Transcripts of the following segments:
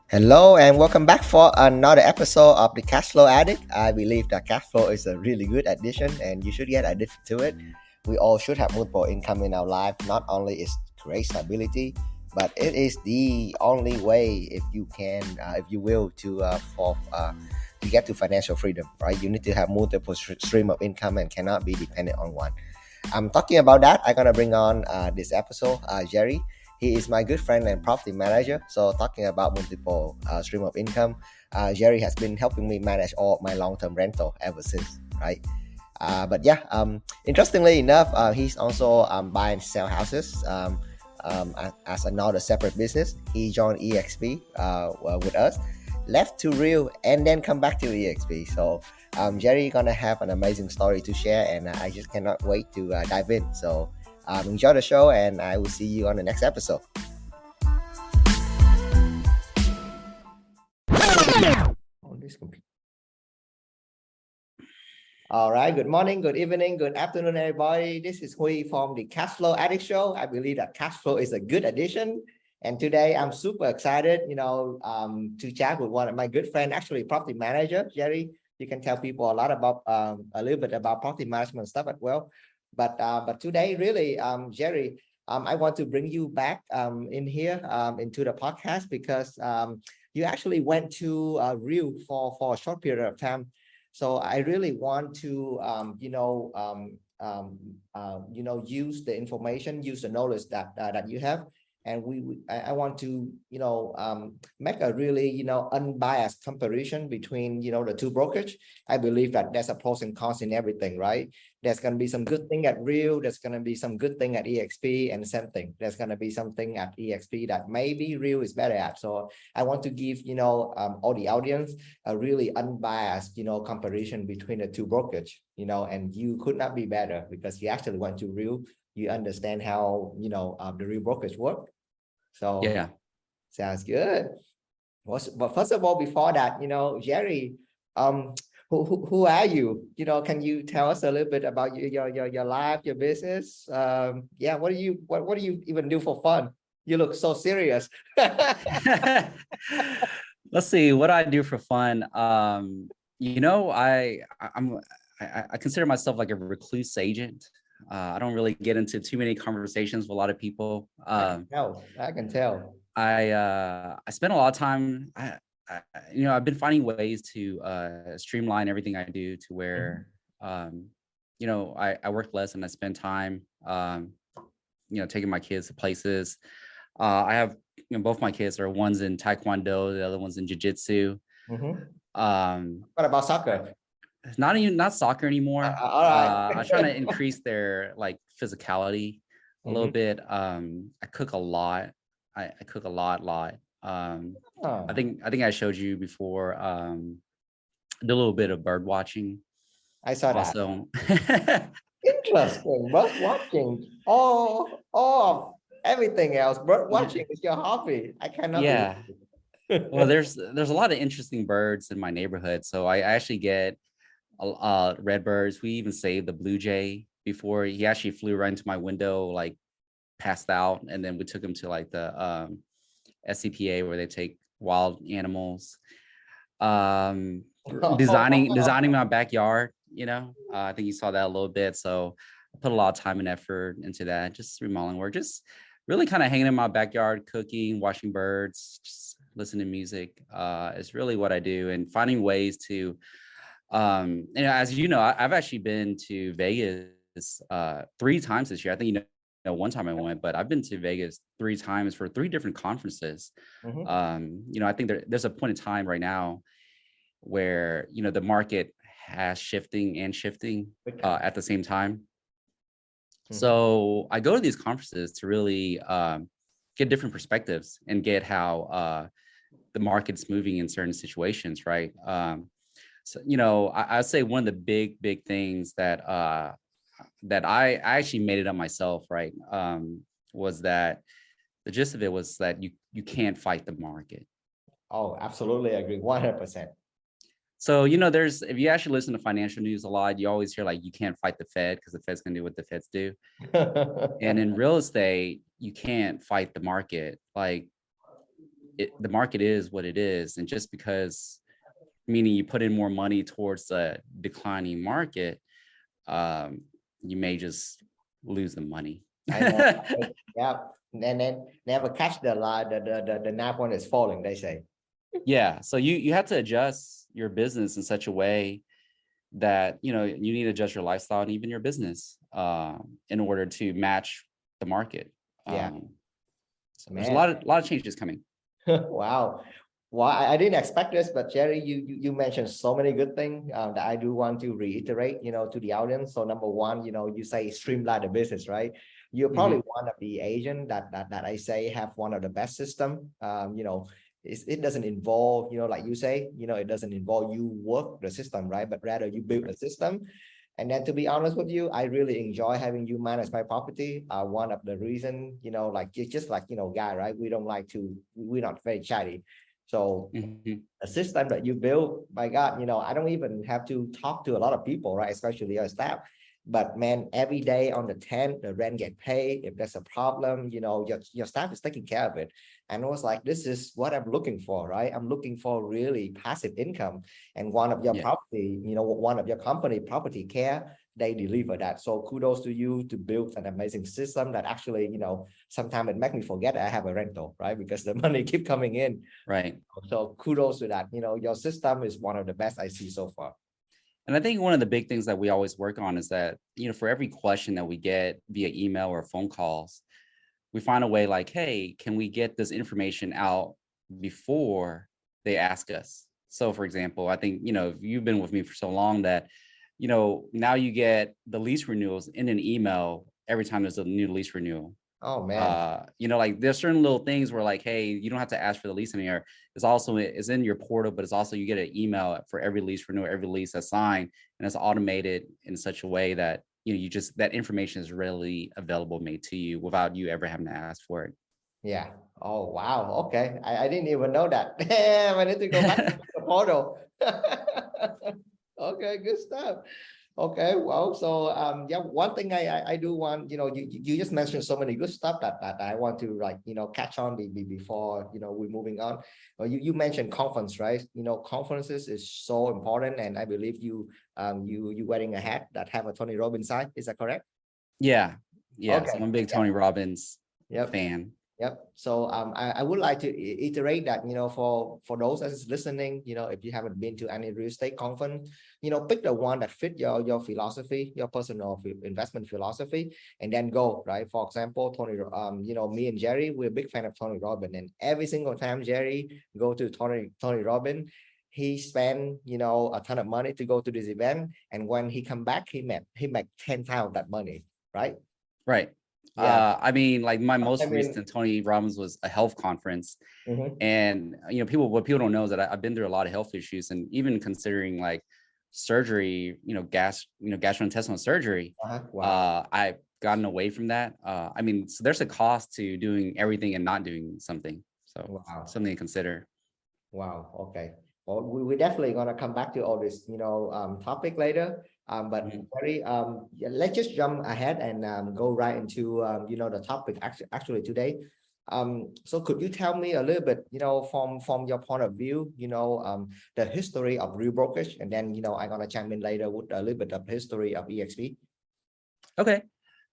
Hello and welcome back for another episode of the Cash Flow Addict. I believe that cash flow is a really good addition and you should get addicted to it. We all should have multiple income in our life. Not only is great stability, but it is the only way if you can, if you will, to get to financial freedom. Right? You need to have multiple stream of income and cannot be dependent on one. I'm talking about that. I'm gonna bring on this episode, Jerry. He is my good friend and property manager. So talking about multiple stream of income, Jerry has been helping me manage all my long-term rental ever since, right? But yeah, interestingly enough, he's also buy and sell houses as another separate business. He joined eXp with us, left to Real, and then come back to eXp. So Jerry gonna have an amazing story to share, and I just cannot wait to dive in. So enjoy the show, and I will see you on the next episode. On this computer. All right. Good morning, good evening, good afternoon, everybody. This is Hui from the Cash Flow Addict Show. I believe that cash flow is a good addition. And today I'm super excited, to chat with one of my good friends, actually property manager, Jerry. You can tell people a lot about a little bit about property management stuff as well. But today, really, Jerry, I want to bring you back in here into the podcast because you actually went to Rio for a short period of time. So I really want to, use the information, use the knowledge that you have, and I want to, make a really, unbiased comparison between, the two brokerage. I believe that there's a pros and cons in everything, right? There's going to be some good thing at Real. There's going to be some good thing at eXp, and the same thing. There's going to be something at eXp that maybe Real is better at. So I want to give, all the audience a really unbiased, comparison between the two brokerage, and you could not be better because you actually went to Real. You understand how, the Real brokerage work. So yeah, sounds good. But first of all, before that, Jerry, who are you? Can you tell us a little bit about your life, your business? Yeah, what do you even do for fun? You look so serious. let's see what I do for fun. I consider myself like a recluse agent. I don't really get into too many conversations with a lot of people. I can tell. I spend a lot of time. I've been finding ways to streamline everything I do to where, I work less and I spend time, taking my kids to places. I have, both my kids are one's in Taekwondo, the other one's in Jiu-Jitsu. What about soccer? Not soccer anymore. All right. I'm trying to increase their like physicality a little bit. I cook a lot. I cook a lot. I think I showed you before. Did a little bit of bird watching. I saw that. Also. Interesting. Bird watching. Oh, everything else. Bird watching is your hobby. I cannot. Yeah. Well, there's a lot of interesting birds in my neighborhood, so I actually get red birds. We even saved the blue jay before. He actually flew right into my window, like passed out, and then we took him to like the SCPA where they take wild animals. Designing my backyard. I think you saw that a little bit. So I put a lot of time and effort into that, just remodeling work, just really kind of hanging in my backyard, cooking, watching birds, just listening to music. It's really what I do, and finding ways to, as you know, I've actually been to Vegas 3 times this year. I think one time I went, but I've been to Vegas 3 times for 3 different conferences. I think there's a point in time right now where the market has shifting at the same time. So I go to these conferences to really get different perspectives and get how the market's moving in certain situations, right? So I'd say one of the big things that I actually made it up myself, right? Was that the gist of it was that you can't fight the market. Oh, absolutely agree, 100%. So, if you actually listen to financial news a lot, you always hear like, you can't fight the Fed because the Fed's going to do what the Feds do. And in real estate, you can't fight the market. Like, the market is what it is. And just because, meaning you put in more money towards a declining market, you may just lose the money. I know. Yeah. And then never catch the line, the knife when it's falling, they say. Yeah. So you have to adjust your business in such a way that, you need to adjust your lifestyle and even your business in order to match the market. Yeah. So there's a lot of changes coming. Wow. Well, I didn't expect this, but Jerry, you mentioned so many good things that I do want to reiterate, to the audience. So number one, you say streamline the business, right? You're probably one of the agent that I say have one of the best system. It doesn't involve, like you say, it doesn't involve you work the system, right? But rather you build a system. And then to be honest with you, I really enjoy having you manage my property. One of the reason, like it's just like, guy, right? We're not very chatty. So a system that you build, my God, I don't even have to talk to a lot of people, right? Especially your staff. But man, every day on the 10th, the rent get paid. If there's a problem, your staff is taking care of it. And I was like, this is what I'm looking for, right? I'm looking for really passive income. And one of your property, one of your company, Property Care, they deliver that. So kudos to you to build an amazing system that actually, sometimes it makes me forget I have a rental, right? Because the money keep coming in. Right. So kudos to that. Your system is one of the best I see so far. And I think one of the big things that we always work on is that, for every question that we get via email or phone calls, we find a way like, hey, can we get this information out before they ask us? So for example, I think, you've been with me for so long that, now you get the lease renewals in an email every time there's a new lease renewal. Oh man. Like there's certain little things where like, hey, you don't have to ask for the lease in here. It's in your portal, but it's also, you get an email for every lease renewal, every lease that's signed, and it's automated in such a way that, that information is readily available, made to you without you ever having to ask for it. Yeah. Oh, wow. Okay. I didn't even know that. Damn, I need to go back to the portal. Okay, good stuff. Okay, well, so yeah, one thing I do want, you just mentioned so many good stuff that I want to like, catch on before, we're moving on. You mentioned conference, right? Conferences is so important, and I believe you wearing a hat that have a Tony Robbins side. Is that correct? Yeah. Yeah. Okay. So I'm a big Tony Robbins fan. Yep. So I would like to iterate that, for those that is listening, if you haven't been to any real estate conference, pick the one that fit your philosophy, your personal investment philosophy, and then go, right? For example, Tony, me and Jerry, we're a big fan of Tony Robbins, and every single time Jerry go to Tony Robbins, he spent, a ton of money to go to this event, and when he come back, he make 10 times that money, right? Right. Yeah. I mean, like my most recent Tony Robbins was a health conference. And, what people don't know is that I've been through a lot of health issues, and even considering like surgery, gastrointestinal surgery, I've gotten away from that. I mean, so there's a cost to doing everything and not doing something. So something to consider. Wow. Okay. Well, we're definitely going to come back to all this, topic later. But Jerry, let's just jump ahead and go right into, the topic actually today. So could you tell me a little bit, from your point of view, the history of Real Brokerage, and then, I'm going to chime in later with a little bit of history of eXp. Okay.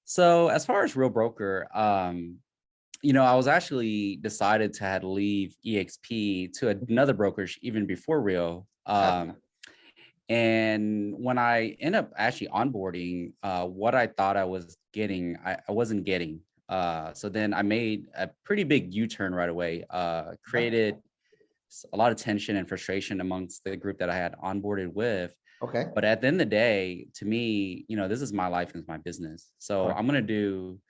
So as far as Real Broker, I was actually decided to leave eXp to another brokerage even before Real. And when I end up actually onboarding, what I thought I was getting, I wasn't getting. So then I made a pretty big U-turn right away, created a lot of tension and frustration amongst the group that I had onboarded with. Okay. But at the end of the day, to me, this is my life and it's my business. So I'm going to do,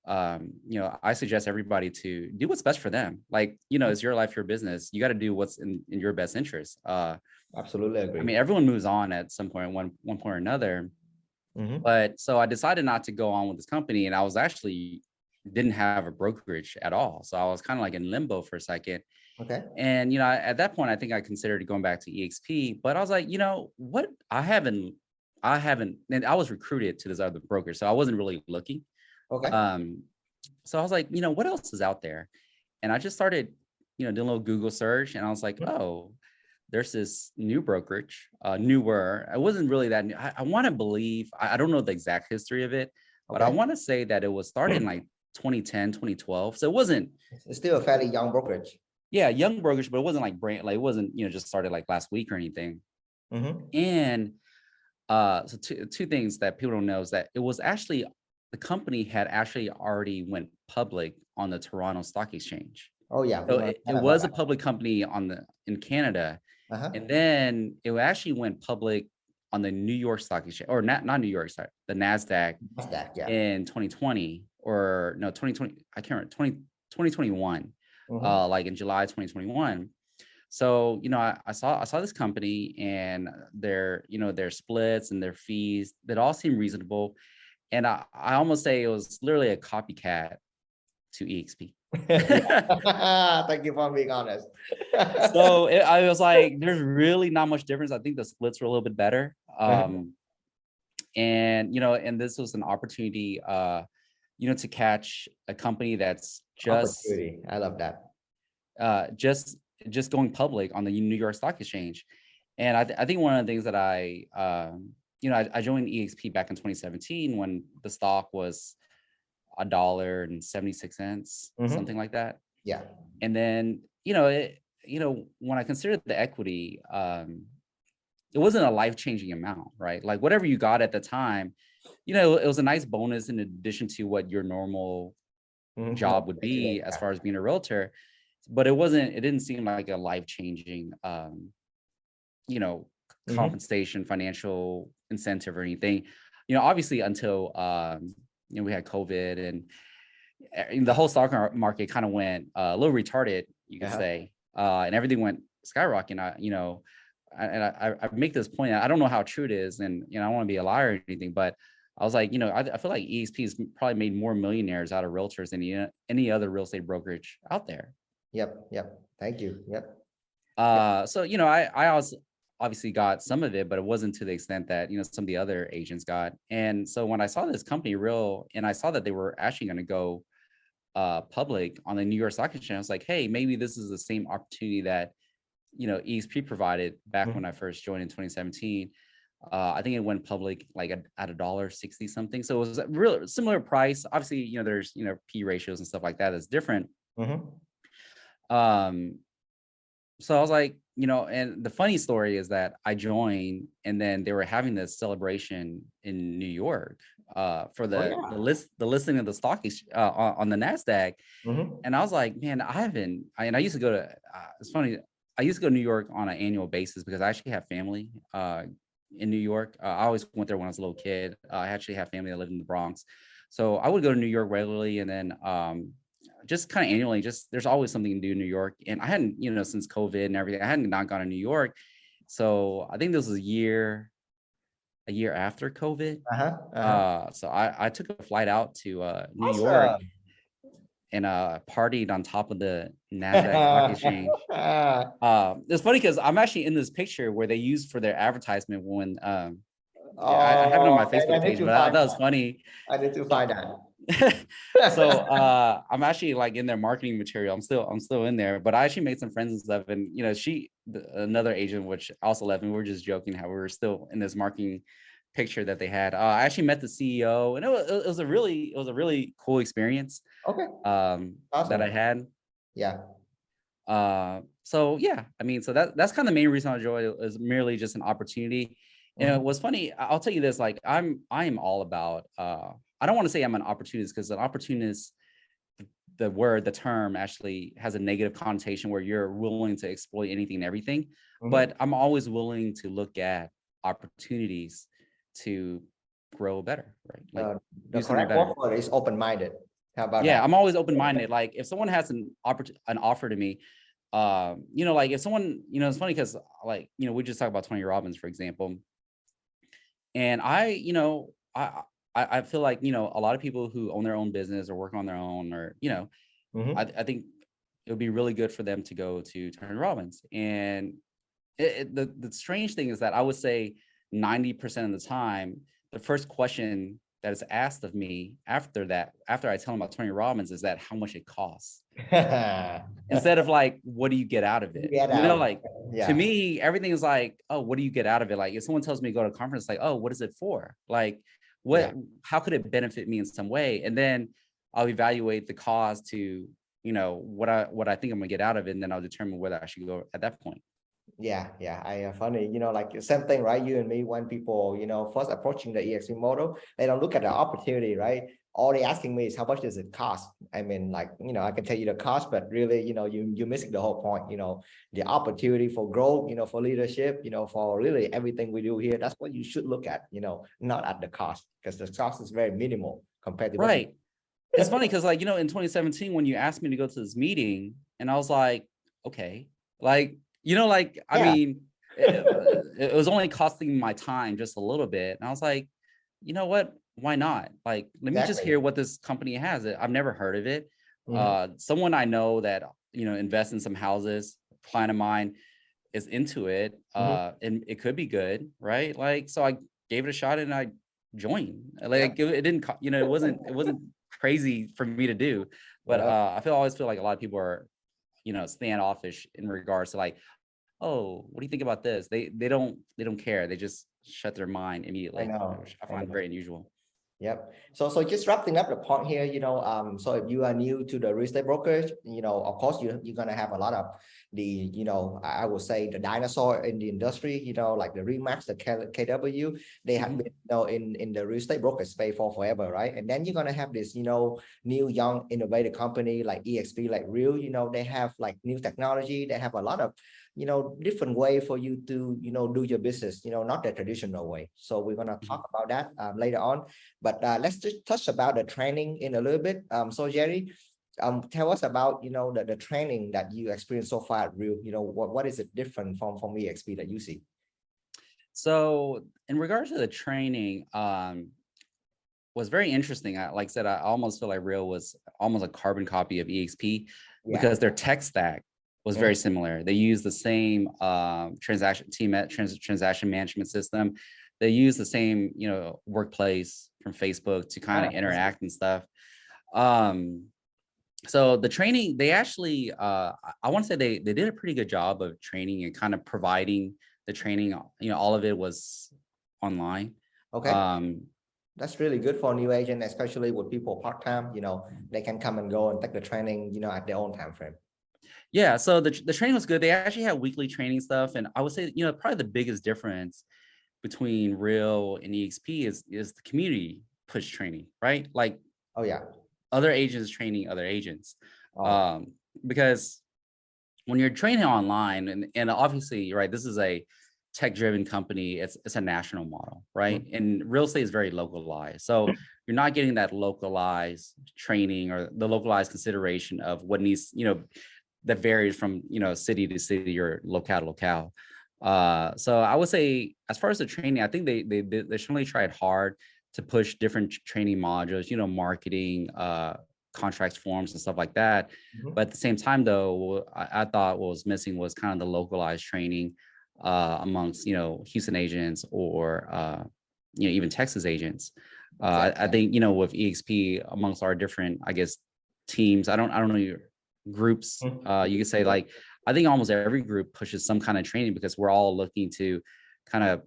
I suggest everybody to do what's best for them. Like, it's your life, your business. You got to do what's in your best interest. Absolutely agree. I mean, everyone moves on at some point, one point or another. But so I decided not to go on with this company, and I was actually didn't have a brokerage at all. So I was kind of like in limbo for a second. Okay. And, at that point, I think I considered going back to eXp, but I was like, what? I haven't, and I was recruited to this other broker, so I wasn't really looking. Okay. So I was like, what else is out there? And I just started, did a little Google search, and I was like, oh, there's this new brokerage, newer. It wasn't really that new. I want to believe, I don't know the exact history of it, but I want to say that it was started in like 2010, 2012. So it wasn't. It's still a fairly young brokerage. Yeah, young brokerage, but it wasn't like brand, like it wasn't, just started like last week or anything. And so two things that people don't know is that it was actually, the company had actually already went public on the Toronto Stock Exchange. Oh yeah. So it was a public company in Canada. And then it actually went public on the New York Stock Exchange, or not New York, sorry, the NASDAQ in 2020, or no, 2020, I can't remember, 2021, like in July 2021. So, I saw this company, and their splits and their fees, that all seemed reasonable. And I almost say it was literally a copycat to eXp. Thank you for being honest. So I was like, there's really not much difference. I think the splits were a little bit better. And this was an opportunity, to catch a company that's just, I love that. Just going public on the New York Stock Exchange. And I think one of the things that I joined eXp back in 2017 when the stock was $1.76, something like that. Yeah. And then, when I considered the equity, it wasn't a life-changing amount, right? Like whatever you got at the time, it was a nice bonus in addition to what your normal job would be as far as being a realtor. But it didn't seem like a life-changing, compensation, financial incentive or anything, obviously until, we had COVID, and the whole stock market kind of went a little retarded, you could say, and everything went skyrocketing. I make this point. I don't know how true it is, and I don't want to be a liar or anything, but I was like, I feel like eXp has probably made more millionaires out of realtors than any other real estate brokerage out there. Yep. Thank you. Yep. So I also obviously got some of it, but it wasn't to the extent that some of the other agents got. And so when I saw this company and I saw that they were actually going to go public on the New York Stock Exchange, I was like, hey, maybe this is the same opportunity that eXp provided back when I first joined in 2017. I think it went public like at $1.60 something. So it was a real similar price. Obviously, there's P ratios and stuff like that that's different. So I was like, and the funny story is that I joined, and then they were having this celebration in New York for the listing of the stock on the NASDAQ. And I was like, man, I used to go to, it's funny, I used to go to New York on an annual basis because I actually have family in New York. I always went there when I was a little kid. I actually have family that lived in the Bronx. So I would go to New York regularly, and then just kind of annually, there's always something to do in New York. And I hadn't, since COVID and everything, I hadn't not gone to New York. So I think this was a year after COVID. So I took a flight out to New York and partied on top of the NASDAQ stock exchange. It's funny because I'm actually in this picture where they used for their advertisement when I have it on my Facebook page, but I thought that was funny. I need to find that. So I'm actually like in their marketing material. I'm still in there, but I actually made some friends and stuff. And another agent, which also left me, we were just joking how we were still in this marketing picture that they had. I actually met the CEO, and it was a really cool experience. Okay. Awesome. That I had. Yeah. So yeah, so that's kind of the main reason I enjoy it, is merely just an opportunity. And it was funny. I'll tell you this, like I am all about, I don't want to say I'm an opportunist, because an opportunist, the term actually has a negative connotation where you're willing to exploit anything and everything. But I'm always willing to look at opportunities to grow better, right? Like the correct word is open-minded. How about that? I'm always open-minded. Like if someone has an offer to me, like if someone, it's funny because like, we just talked about Tony Robbins, for example. And I feel like, a lot of people who own their own business or work on their own, or, I think it would be really good for them to go to Tony Robbins. And the strange thing is that I would say 90% of the time, the first question that is asked of me after I tell them about Tony Robbins, is that how much it costs. Instead of like, what do you get out of it? Get You know, out. like Yeah. to me, everything is like, oh, what do you get out of it? Like if someone tells me to go to a conference, like, oh, what is it for? Like, how could it benefit me in some way? And then I'll evaluate the cost to, you know, what I think I'm gonna get out of it, and then I'll determine whether I should go at that point. Yeah, I funny, you know, like the same thing, right? You and me, when people, you know, first approaching the eXp model, they don't look at the opportunity, right? All they asking me is how much does it cost? I mean, like, you know, I can tell you the cost, but really, you know, you're missing the whole point, you know, the opportunity for growth, you know, for leadership, you know, for really everything we do here. That's what you should look at, you know, not at the cost, because the cost is very minimal compared to right. It's funny because, like, you know, in 2017, when you asked me to go to this meeting, and I was like, okay, like, you know, like, I mean, it was only costing my time just a little bit. And I was like, you know what? Why not? Like, let me just hear what this company has. I've never heard of it. Someone I know that, you know, invests in some houses, a client of mine is into it, and it could be good, right? Like, so I gave it a shot and I joined. Like, it didn't, you know, it wasn't crazy for me to do, but I always feel like a lot of people are, you know, standoffish in regards to like, oh, what do you think about this? They don't care. They just shut their mind immediately. Which I find very unusual. Yep. So just wrapping up the point here, you know, so if you are new to the real estate brokerage, you know, of course you're gonna have a lot of the, you know, I would say the dinosaur in the industry, you know, like the Remax, the KW, they have been, you know, in the real estate brokerage space for forever, right? And then you're gonna have this, you know, new young innovative company like eXp, like Real, you know, they have like new technology, they have a lot of, you know, different way for you to, you know, do your business, you know, not the traditional way. So we're gonna talk about that later on. But let's just touch about the training in a little bit. So Jerry, tell us about, you know, the training that you experienced so far at Real. You know, what is it different from eXp that you see? So in regards to the training, was very interesting. Like I said, I almost feel like Real was almost a carbon copy of eXp because their tech stack was very similar. They use the same transaction management system. They use the same, you know, workplace from Facebook to kind of interact and stuff. So the training, they actually, I want to say they did a pretty good job of training and kind of providing the training. You know, all of it was online. Okay. That's really good for a new agent, especially with people part-time, you know, they can come and go and take the training, you know, at their own time frame. Yeah, so the training was good. They actually had weekly training stuff. And I would say, you know, probably the biggest difference between Real and eXp is the community push training, right? Like, other agents training other agents. Because when you're training online, and obviously, right, this is a tech-driven company, it's a national model, right? And real estate is very localized. So you're not getting that localized training or the localized consideration of what needs, you know, that varies from, you know, city to city or locale to locale. So I would say, as far as the training, I think they certainly tried hard to push different training modules, you know, marketing, contracts, forms, and stuff like that. But at the same time, though, I thought what was missing was kind of the localized training amongst, you know, Houston agents or you know, even Texas agents. I think, you know, with eXp, amongst our different, I guess, teams, I don't know your groups, you could say, like, I think almost every group pushes some kind of training because we're all looking to kind of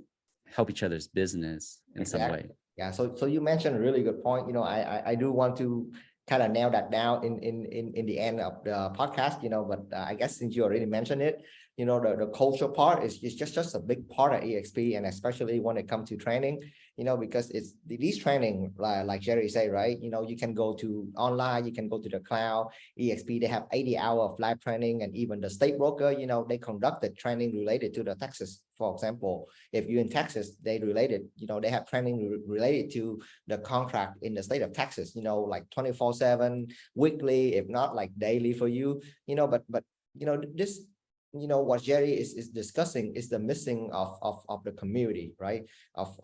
help each other's business in some way. Yeah. So you mentioned a really good point. You know, I do want to kind of nail that down in the end of the podcast, you know, but I guess since you already mentioned it, you know, the culture part is just a big part of eXp, and especially when it comes to training, you know, because it's these training, like Jerry said, right? You know, you can go to online, you can go to the cloud. eXp, they have 80 hours of live training, and even the state broker, you know, they conducted training related to the Texas. For example, if you're in Texas, they related, you know, they have training related to the contract in the state of Texas, you know, like 24/7, weekly, if not like daily for you, you know, but you know, this, you know, what Jerry is discussing is the missing of the community, right? Of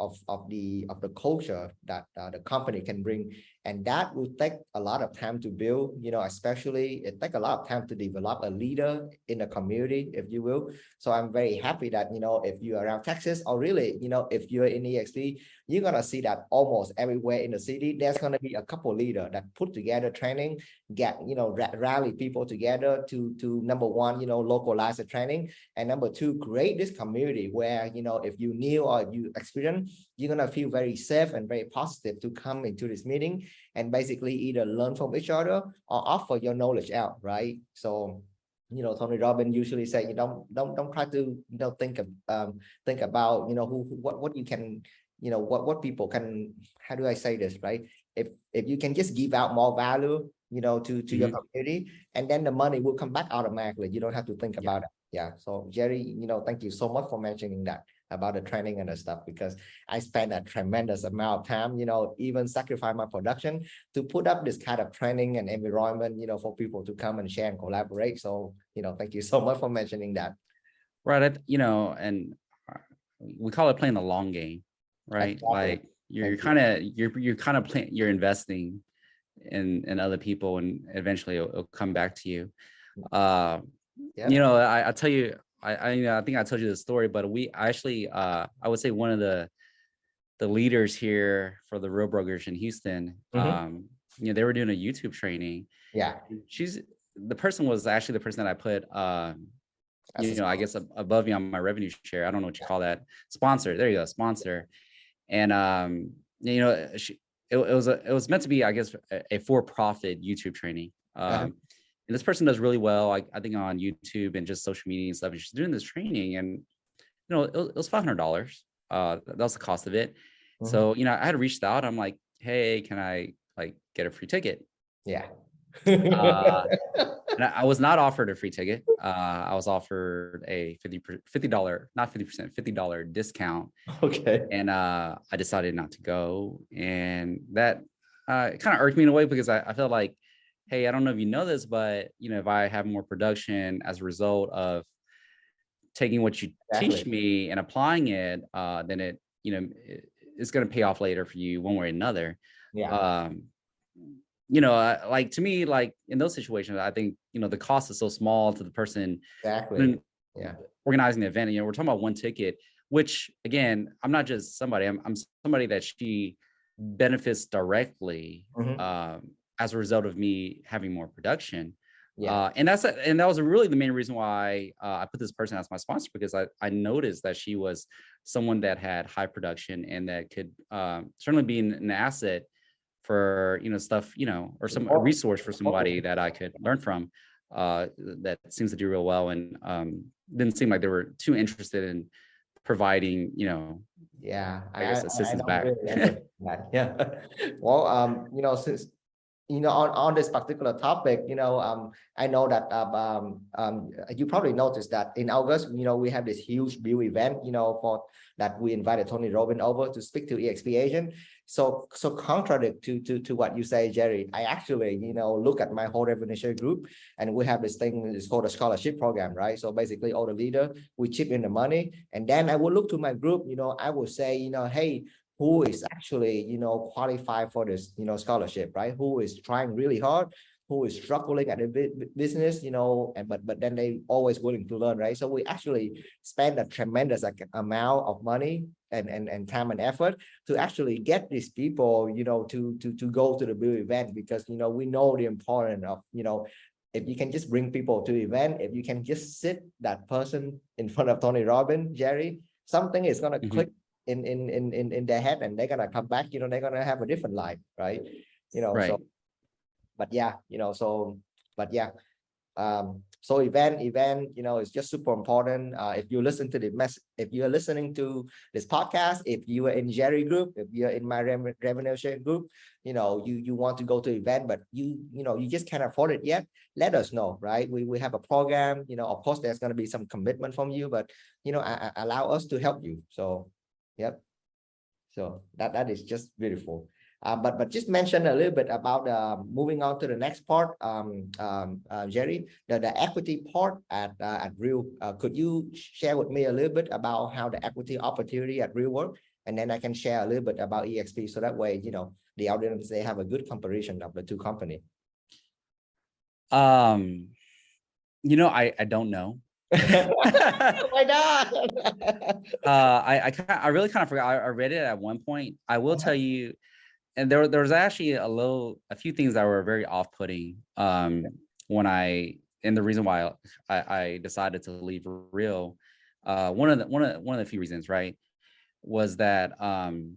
the culture that the company can bring, and that will take a lot of time to build, you know, especially it take a lot of time to develop a leader in the community, if you will. So I'm very happy that, you know, if you're around Texas, or really, you know, if you're in eXp, you're gonna see that almost everywhere in the city, there's gonna be a couple leader that put together training, get rally people together to number one, localize the training, and number two, create this community where if you new or if you experience, you're gonna feel very safe and very positive to come into this meeting and basically either learn from each other or offer your knowledge out, right? So Tony Robbins usually say, you don't try to think about what you can what people can, how do I say this, right? If you can just give out more value to your community, and then the money will come back automatically. You don't have to think about it. Yeah. So Jerry, thank you so much for mentioning that about the training and the stuff, because I spent a tremendous amount of time, even sacrifice my production to put up this kind of training and environment, for people to come and share and collaborate. So, thank you so much for mentioning that. Right. And we call it playing the long game, right? Exactly. Like you're kind of playing, you're investing in other people, and eventually it'll come back to you. I tell you, I think I told you the story, but we actually, I would say one of the leaders here for the Real Brokerage in Houston, they were doing a YouTube training. Yeah. The person was actually the person that I put, I guess above you on my revenue share. I don't know what you call that. Sponsor. There you go. Sponsor. And, it was meant to be, I guess, a for-profit YouTube training. And this person does really well, I think, on YouTube and just social media and stuff. And she's doing this training, and it was $500. That was the cost of it. So I had reached out. I'm like, hey, can I get a free ticket? Yeah. And I was not offered a free ticket. I was offered a $50, not 50%, $50 discount. Okay. And I decided not to go, and that kind of irked me in a way, because I felt like, hey, I don't know if you know this, but if I have more production as a result of taking what you teach me and applying it, then it it's going to pay off later for you one way or another. Yeah. To me, like in those situations, I think the cost is so small to the person organizing the event. We're talking about one ticket, which, again, I'm not just somebody, I'm somebody that she benefits directly as a result of me having more production. And that was really the main reason why I put this person as my sponsor, because I noticed that she was someone that had high production and that could certainly be an asset for stuff, or a resource for somebody that I could learn from, that seems to do real well, and didn't seem like they were too interested in providing I guess assistance back. Yeah. Well, since on this particular topic, I know that you probably noticed that in August, we have this huge bill event, for that we invited Tony Robbins over to speak to eXp agent. So contrary to what you say, Jerry, I actually, look at my whole revenue share group, and we have this thing, it's called a scholarship program, right? So basically all the leader, we chip in the money, and then I will look to my group, I will say, hey, who is actually, qualified for this, scholarship, right? Who is trying really hard, who is struggling at the business, but then they always willing to learn, right? So we actually spend a tremendous amount of money and time and effort to actually get these people, to go to the bill event, because, we know the importance of, if you can just bring people to the event, if you can just sit that person in front of Tony Robbins, Jerry, something is going to click in their head, and they're gonna come back, they're gonna have a different life, right? So so event is just super important. If you listen to if you're listening to this podcast, if you are in Jerry group, if you're in my revenue share group, you want to go to event, but you just can't afford it yet, let us know, right? We have a program, of course there's going to be some commitment from you, but allow us to help you. So yep. So that is just beautiful. But just mention a little bit about moving on to the next part, Jerry, the equity part at Real. Could you share with me a little bit about how the equity opportunity at Real work, and then I can share a little bit about eXp, so that way the audience, they have a good comparison of the two companies. I don't know. Why not? I really kind of forgot. I read it at one point. I will tell you, and there was actually a few things that were very off-putting when and the reason why I decided to leave Real. One of the few reasons, right, was that and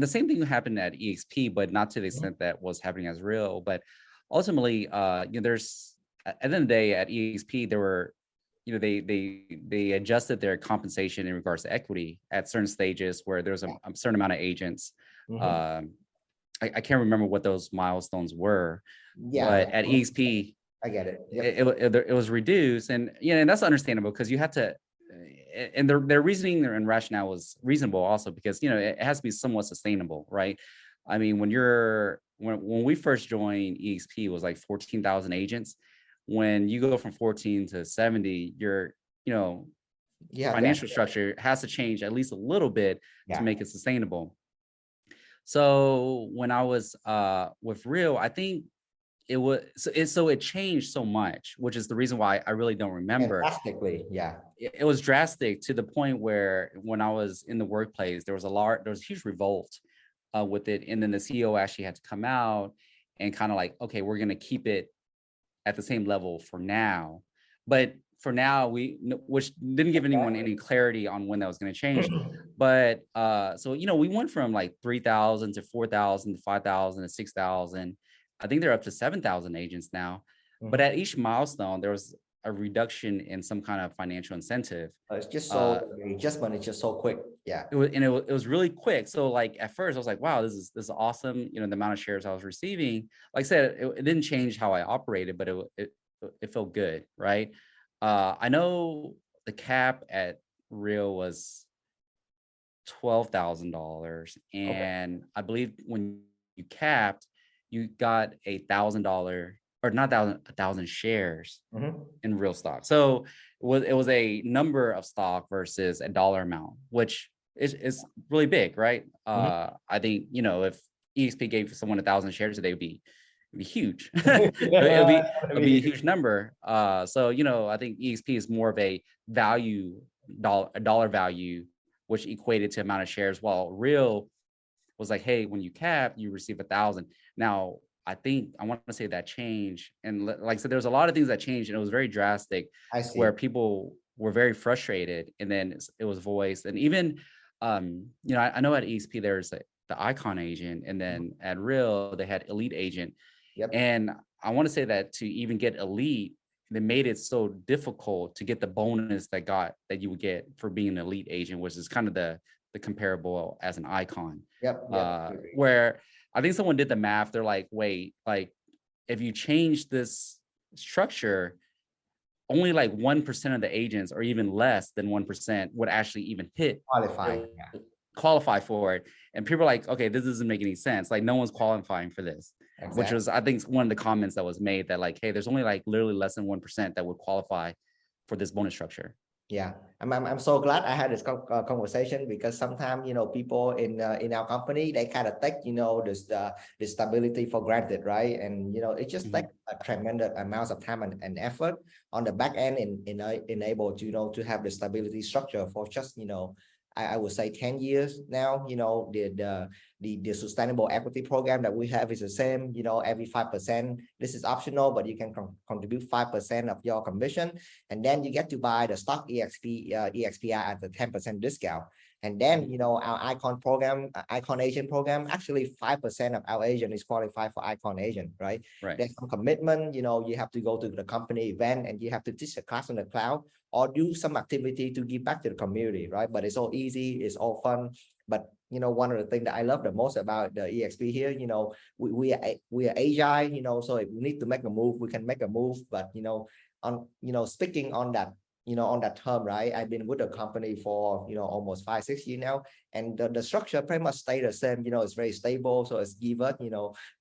the same thing happened at eXp, but not to the extent that was happening as Real. But ultimately, there's at the end of the day at eXp there were they adjusted their compensation in regards to equity at certain stages where there's a certain amount of agents. I can't remember what those milestones were, but at eXp, I get it. It was reduced, and and that's understandable because you have to, and their reasoning and rationale was reasonable also because it has to be somewhat sustainable, right? I mean, when we first joined eXp, it was like 14,000 agents. When you go from 14 to 70, your financial structure has to change at least a little bit to make it sustainable. So when I was with Real, I think it changed so much, which is the reason why I really don't remember. Drastically, it was drastic to the point where when I was in the workplace, there was a huge revolt with it, and then the CEO actually had to come out and kind of like, okay, we're going to keep it at the same level for now, but for now which didn't give anyone any clarity on when that was going to change. But so we went from like 3,000 to 4,000 to 5,000 to 6,000. I think they're up to 7,000 agents now. But at each milestone there was a reduction in some kind of financial incentive. It's just so the adjustment is just so quick. It was really quick. So like at first I was like, wow, this is awesome. The amount of shares I was receiving, like I said, it didn't change how I operated, but it felt good, right? I know the cap at Real was $12,000, and I believe when you capped, you got $1,000 or not 1,000 shares in Real stock. So it was a number of stock versus a dollar amount, which is really big, right? I think if eXp gave someone 1,000 shares, it'd be huge. it'll be a huge number. So I think eXp is more of a dollar value, which equated to amount of shares, while Real was like, hey, when you cap, you receive 1,000. Now I think I want to say that changed, and like I said, there was a lot of things that changed, and it was very drastic, where people were very frustrated, and then it was voiced. And even I know at eXp there's the icon agent, and then at Real they had elite agent. And I want to say that to even get elite, they made it so difficult to get the bonus that you would get for being an elite agent, which is kind of the comparable as an icon. Where I think someone did the math. They're like, wait, like if you change this structure, only like 1% of the agents, or even less than 1%, would actually even qualify for it. And people are like, okay, this doesn't make any sense. Like no one's qualifying for this. Which was, I think, one of the comments that was made, that like, hey, there's only like literally less than 1% that would qualify for this bonus structure. I'm so glad I had this conversation, because sometimes people in our company, they kind of take the stability for granted, right? And it just takes a tremendous amount of time and effort on the back end in enable to have the stability structure for just I would say 10 years now. The sustainable equity program that we have is the same. Every 5%. This is optional, but you can contribute 5% of your commission, and then you get to buy the stock EXPI at the 10% discount. And then our icon program, icon agent program, actually 5% of our agent is qualified for icon agent, right? There's some commitment. You have to go to the company event, and you have to teach a class on the cloud, or do some activity to give back to the community, right? But it's all easy, it's all fun. But one of the things that I love the most about the eXp here, we are agile, so if we need to make a move, we can make a move. But speaking on that, on that term, right? I've been with the company for almost 5-6 years now, and the structure pretty much stay the same. It's very stable, so it's given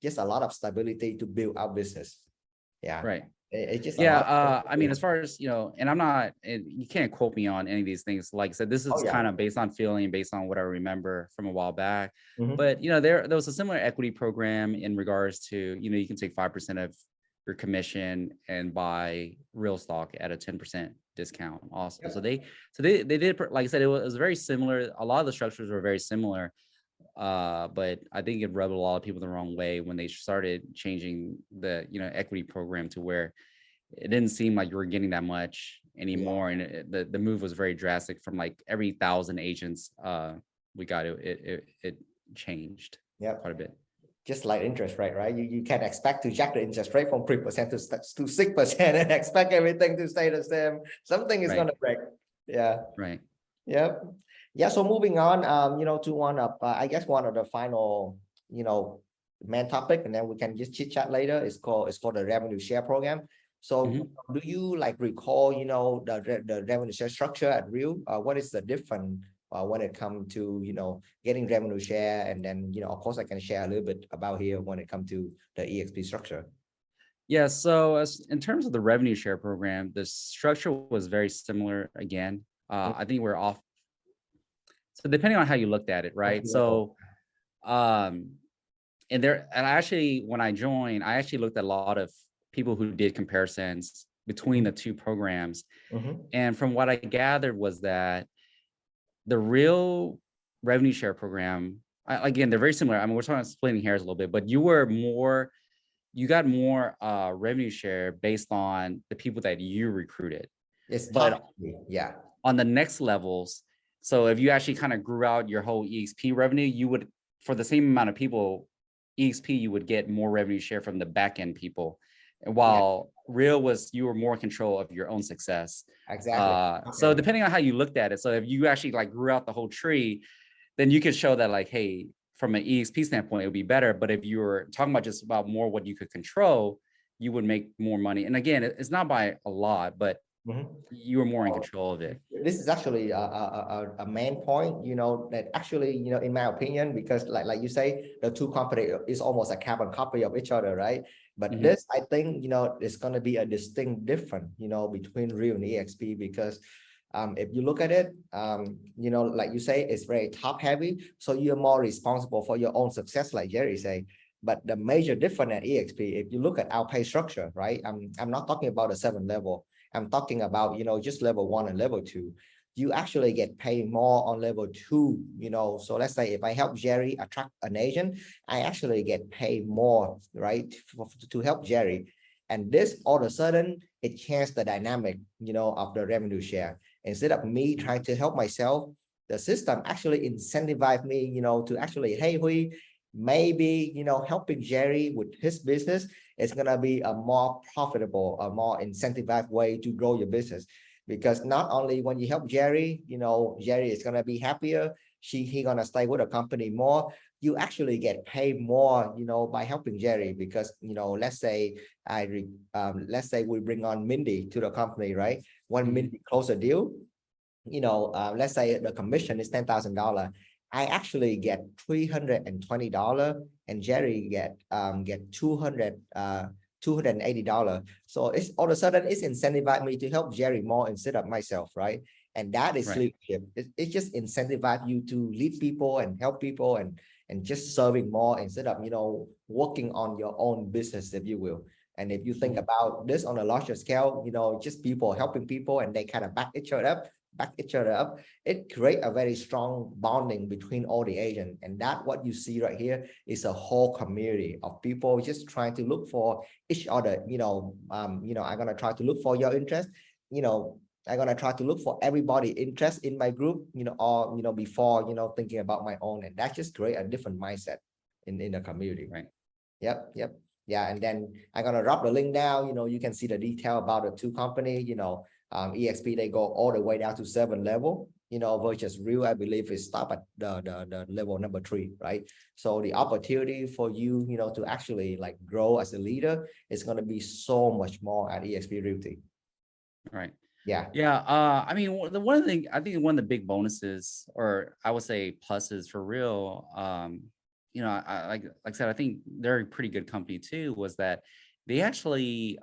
just a lot of stability to build our business. It's just I mean, as far as and I'm not, you can't quote me on any of these things. Like I said, this is kind of based on feeling, based on what I remember from a while back. But there was a similar equity program in regards to you can take 5% of your commission and buy real stock at a 10% discount also. So they did, like I said, it was very similar. A lot of the structures were very similar. But I think it rubbed a lot of people the wrong way when they started changing the, equity program to where it didn't seem like you were getting that much anymore. And the move was very drastic from like every 1,000 agents we got it changed quite a bit. Just like interest rate, right? You can't expect to jack the interest rate from 3% to 6% and expect everything to stay the same. Something is going to break. Yeah. Right. Yep. Yeah. So moving on, to one of, I guess one of the final, main topic, and then we can just chit chat later. It's called the revenue share program. So do you like recall, the revenue share structure at Real? What is the difference when it comes to, getting revenue share? And then, of course, I can share a little bit about here when it comes to the eXp structure. Yeah. So as in terms of the revenue share program, the structure was very similar again. I think we're off. So depending on how you looked at it, right? So, and actually, when I joined, I actually looked at a lot of people who did comparisons between the two programs. And from what I gathered was that the Real revenue share program, again, they're very similar. I mean, we're talking about splitting hairs a little bit, but you got more revenue share based on the people that you recruited. On the next levels, so if you actually kind of grew out your whole eXp revenue, you would, for the same amount of people, eXp, you would get more revenue share from the back end people. And while Real was, you were more in control of your own success. Exactly. So depending on how you looked at it, so if you actually like grew out the whole tree, then you could show that like, hey, from an eXp standpoint, it would be better. But if you were talking about just about more what you could control, you would make more money. And again, it's not by a lot, but you were more in control of it. This is actually a main point, that actually, in my opinion, because like you say, the two companies is almost a carbon copy of each other, right? But this, I think, is going to be a distinct difference, between Real and eXp, because if you look at it, like you say, it's very top heavy. So you're more responsible for your own success, like Jerry say. But the major difference at eXp, if you look at our pay structure, right? I'm not talking about a 7 level. I'm talking about, just level 1 and level 2. You actually get paid more on level 2, So let's say if I help Jerry attract an agent, I actually get paid more, right? To help Jerry. And this, all of a sudden, it changes the dynamic, of the revenue share. Instead of me trying to help myself, the system actually incentivized me, to actually, hey, maybe, helping Jerry with his business is going to be a more profitable, a more incentivized way to grow your business. Because not only when you help Jerry, Jerry is going to be happier. He going to stay with the company more. You actually get paid more, by helping Jerry, because, let's say let's say we bring on Mindy to the company, right? When Mindy close a deal, let's say the commission is $10,000. I actually get $320, and Jerry get $280. So it's all of a sudden it's incentivized me to help Jerry more instead of myself, right? And that is leadership. It just incentivizes you to lead people and help people and just serving more instead of working on your own business, if you will. And if you think about this on a larger scale, just people helping people and they kind of back each other up, it creates a very strong bonding between all the agents. And that what you see right here is a whole community of people just trying to look for each other. I'm gonna try to look for your interest. I'm gonna try to look for everybody interest in my group, or before thinking about my own. And that just create a different mindset in the community. Right. Yep. Yeah, and then I'm gonna drop the link down. You can see the detail about the two companies. eXp, they go all the way down to 7 level. Versus Real, I believe, is stop at the level number 3, right? So the opportunity for you, to actually like grow as a leader is gonna be so much more at eXp Realty. Right. Yeah. I mean, one of the things, I think one of the big bonuses, or I would say pluses for Real, I like I said, I think they're a pretty good company too, was that they actually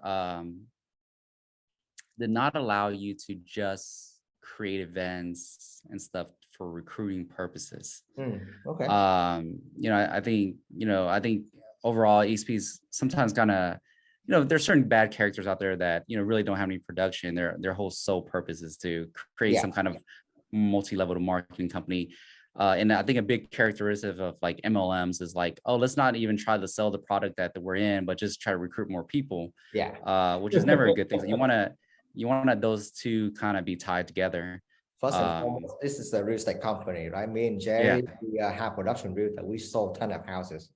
did not allow you to just create events and stuff for recruiting purposes. Okay. I think overall eXp is sometimes kind of there's certain bad characters out there that, really don't have any production. Their whole sole purpose is to create some kind of multi-level marketing company. And I think a big characteristic of like MLMs is like, oh, let's not even try to sell the product that we're in, but just try to recruit more people. Which is never a good thing. So you want those two kind of be tied together. First and foremost, this is a real estate company, right? Me and Jerry, we have production realtor. We sold a ton of houses.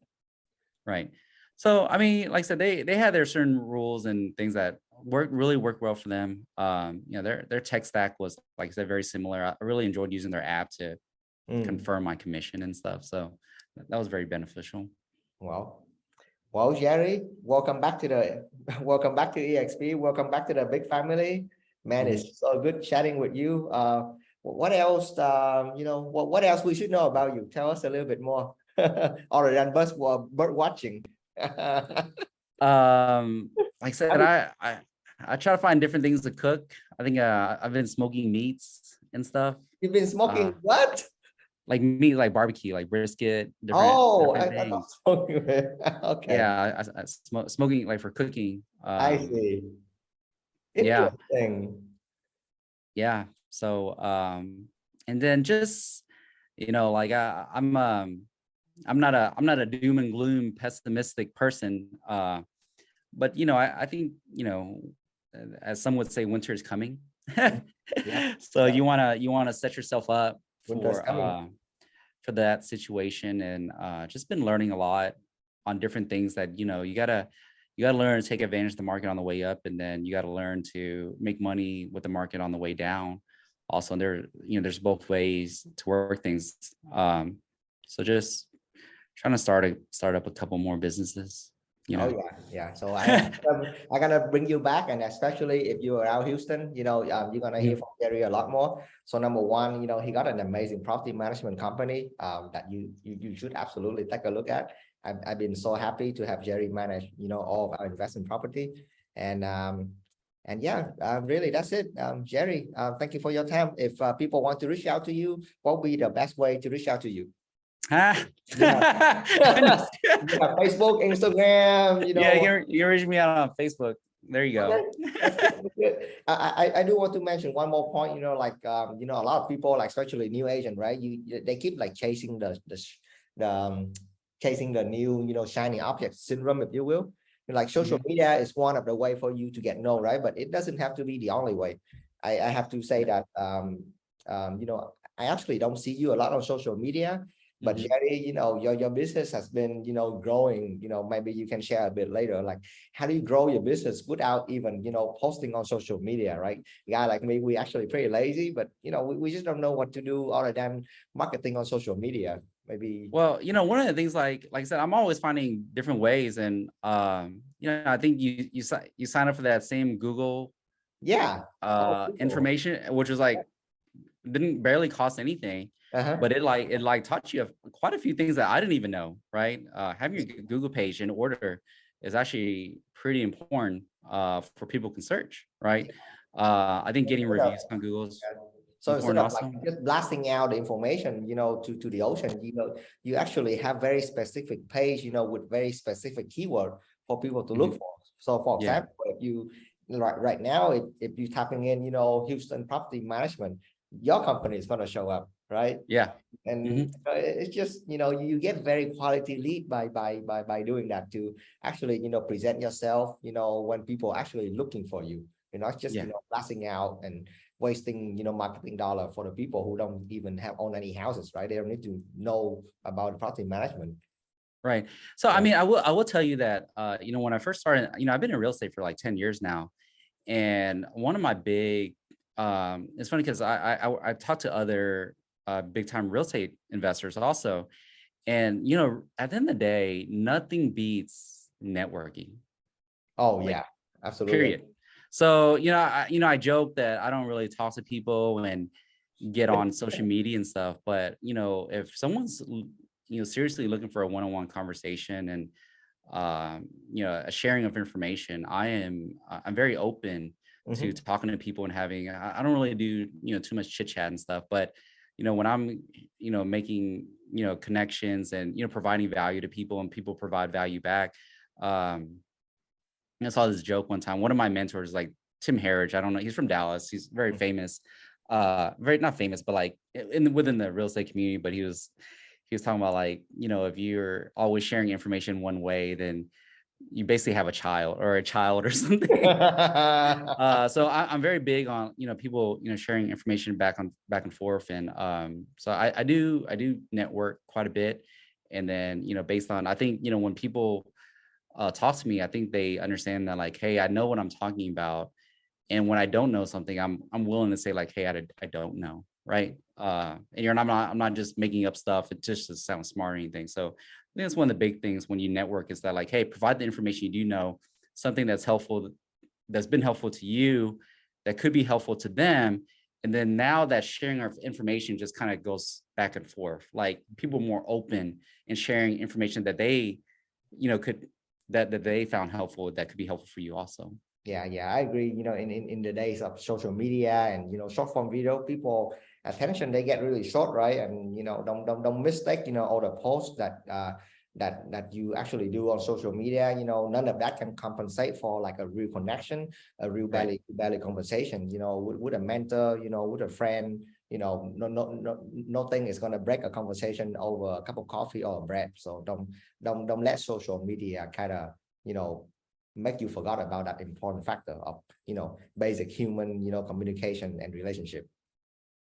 Right. So, I mean, like I said, they had their certain rules and things that really work well for them. Their tech stack was, like I said, very similar. I really enjoyed using their app to confirm my commission and stuff. So that was very beneficial. Well, Jerry, welcome back to eXp. Welcome back to the big family. Man, it's so good chatting with you. What else? What else we should know about you? Tell us a little bit more, other than bird watching. Like I said, I try to find different things to cook. I think I've been smoking meats and stuff. You've been smoking what? Like meat, like barbecue, like brisket. Different things. Okay. Yeah, I smoking like for cooking. I see. Interesting. Yeah. So and then just like I'm not a doom and gloom pessimistic person. But I think as some would say, winter is coming. So you wanna set yourself up for that situation, and just been learning a lot on different things that you gotta learn to take advantage of the market on the way up, and then you got to learn to make money with the market on the way down. Also, there's both ways to work things. So just trying to start up a couple more businesses. Oh yeah. So I'm gonna bring you back, and especially if you are out Houston, you're gonna hear from Jerry a lot more. So number one, he got an amazing property management company that you should absolutely take a look at. I've been so happy to have Jerry manage, all of our investment property, and really that's it. Jerry, thank you for your time. If people want to reach out to you, what would be the best way to reach out to you? Facebook, Instagram, Yeah, you can reach me out on Facebook. There you go. Okay. I do want to mention one more point. A lot of people, like especially new agent, right? They keep like chasing chasing the new, shiny object syndrome, if you will. Like social media is one of the way for you to get known, right? But it doesn't have to be the only way. I have to say that I actually don't see you a lot on social media. But Jerry, your business has been, growing. Maybe you can share a bit later. Like, how do you grow your business without even, posting on social media, right? A guy like me, we actually pretty lazy, but we just don't know what to do other than marketing on social media. Maybe. Well, one of the things, like I said, I'm always finding different ways, and I think you sign up for that same Google information, which was like didn't barely cost anything. But it taught you quite a few things that I didn't even know, right? Having your Google page in order is actually pretty important for people can search, right? I think getting reviews on Google is instead of like just blasting out the information, to the ocean, you actually have very specific page, with very specific keyword for people to look for. So for example, if you right now, if you're tapping in, Houston property management, your company is going to show up, right? And it's just you get very quality lead by doing that, to actually present yourself when people are actually looking for you. You're not just blasting out and wasting marketing dollar for the people who don't even own any houses, right? They don't need to know about property management. Right. So I mean, I will tell you that when I first started, I've been in real estate for like 10 years now, and one of my big it's funny because I talked to other big time real estate investors also, and at the end of the day, nothing beats networking. Oh yeah, absolutely. Period. So I joke that I don't really talk to people and get on social media and stuff, but if someone's seriously looking for a one-on-one conversation and a sharing of information, I'm very open to talking to people and having, I don't really do, too much chit chat and stuff, but, when I'm, making, connections and, providing value to people and people provide value back, I saw this joke one time. One of my mentors, like Tim Harridge, I don't know, he's from Dallas. He's very famous, very not famous, but like within the real estate community. But he was talking about like, if you're always sharing information one way, then you basically have a child or something. So I'm very big on people sharing information back and forth, and so I do network quite a bit, and then based on I think when people talk to me, I think they understand that like, hey, I know what I'm talking about, and when I don't know something, I'm willing to say like, hey, I don't know, right? And I'm not just making up stuff. It just doesn't sound smart or anything. So I think that's one of the big things when you network is that like, hey, provide the information you do know, something that's helpful, that's been helpful to you, that could be helpful to them. And then now that sharing of information just kind of goes back and forth. Like people more open and sharing information that they, could that they found helpful, that could be helpful for you also. Yeah, I agree. In the days of social media and short form video, people attention they get really short, right? And don't mistake all the posts that you actually do on social media. None of that can compensate for like a real connection, a real belly conversation. With a mentor, with a friend. Nothing is gonna break a conversation over a cup of coffee or bread. So don't let social media kind of make you forgot about that important factor of basic human communication and relationship.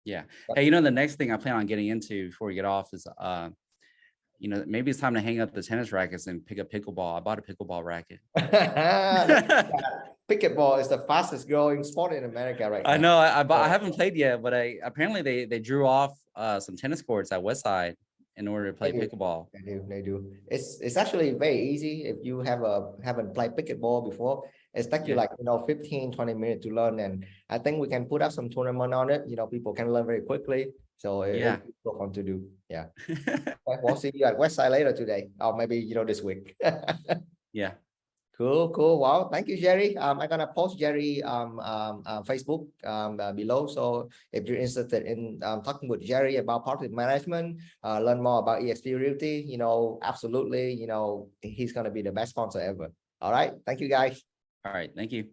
Yeah. Hey, the next thing I plan on getting into before we get off is maybe it's time to hang up the tennis rackets and pick up pickleball. I bought a pickleball racket. Pickleball is the fastest growing sport in America right now. I know. I haven't played yet, but apparently they drew off some tennis courts at Westside in order to play pickleball. They do. It's actually very easy if you haven't played pickleball before. It takes you like 15-20 minutes to learn, and I think we can put up some tournament on it. People can learn very quickly, so it's so fun to do. Yeah. We'll see you at Westside later today, or maybe this week. Yeah. Cool. Wow, thank you, Jerry. I'm gonna post Jerry Facebook below. So if you're interested in talking with Jerry about property management, learn more about eXp Realty, absolutely, he's gonna be the best sponsor ever. All right, thank you guys. All right, thank you.